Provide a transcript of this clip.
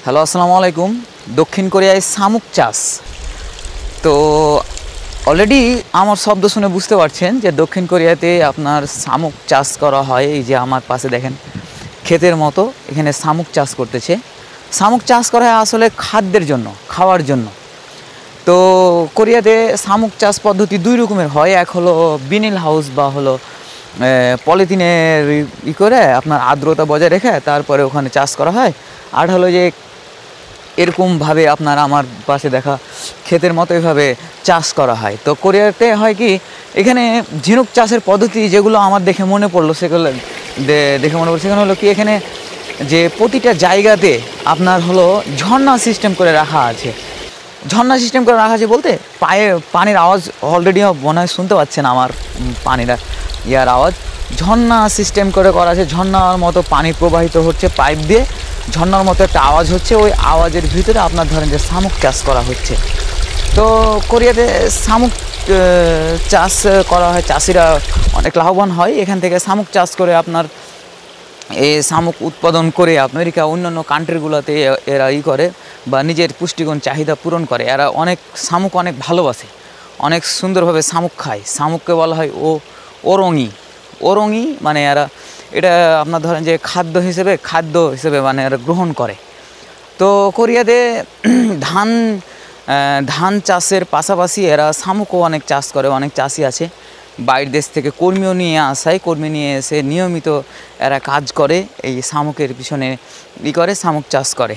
Hello, আসসালামু আলাইকুম। দক্ষিণ কোরিয়ায় শামুক চাষ। তো অলরেডি আমার শব্দ শুনে বুঝতে পারছেন যে দক্ষিণ কোরিয়াতে আপনার শামুক চাষ করা হয়। এই যে আমার পাশে দেখেন ক্ষেতের মতো এখানে শামুক চাষ করতেছে। শামুক চাষ করা হয় আসলে খাদ্যের জন্য, খাওয়ার জন্য। তো কোরিয়াতে শামুক চাষ পদ্ধতি দুই রকমের হয়। এক হলো বিনিল হাউস বা হলো পলিথিনের করে আপনার আর্দ্রতা বজায় রেখে তারপরে ওখানে চাষ করা হয়। আর হলো যে এরকমভাবে আপনার আমার পাশে দেখা ক্ষেতের মতো এভাবে চাষ করা হয়। তো কোরিয়াতে হয় কি, এখানে ঝিনুক চাষের পদ্ধতি যেগুলো আমার দেখে মনে পড়লো সেগুলো দেখে মনে পড়লো, সেখানে হলো কি এখানে যে প্রতিটা জায়গাতে আপনার হলো ঝর্ণা সিস্টেম করে রাখা আছে। ঝর্ণা সিস্টেম করে রাখা আছে বলতে পানির আওয়াজ অলরেডি মনে হয় শুনতে পাচ্ছেন আমার পানির ইয়ার আওয়াজ। ঝর্ণা সিস্টেম করে করা আছে, ঝর্ণার মতো পানি প্রবাহিত হচ্ছে পাইপ দিয়ে, ঝর্ণার মতো একটা আওয়াজ হচ্ছে, ওই আওয়াজের ভিতরে আপনার ধরেন যে শামুক চাষ করা হচ্ছে। তো কোরিয়াতে শামুক চাষ করা হয়, চাষিরা অনেক লাভবান হয় এখান থেকে। শামুক চাষ করে আপনার এই শামুক উৎপাদন করে আমেরিকা অন্যান্য কান্ট্রিগুলোতে এরা করে বা নিজের পুষ্টিগুণ চাহিদা পূরণ করে। এরা অনেক শামুক অনেক ভালোবাসে, অনেক সুন্দরভাবে শামুক খায়। শামুককে বলা হয় ওরঙি। ওরঙি মানে এরা এটা আপনার ধরেন যে খাদ্য হিসেবে মানে এরা গ্রহণ করে। তো কোরিয়াতে ধান চাষের পাশাপাশি এরা শামুকও অনেক চাষ করে। অনেক চাষি আছে বাইরের দেশ থেকে কর্মীও নিয়ে আসায়, কর্মী নিয়ে এসে নিয়মিত এরা কাজ করে, এই শামুকের পিছনে করে শামুক চাষ করে।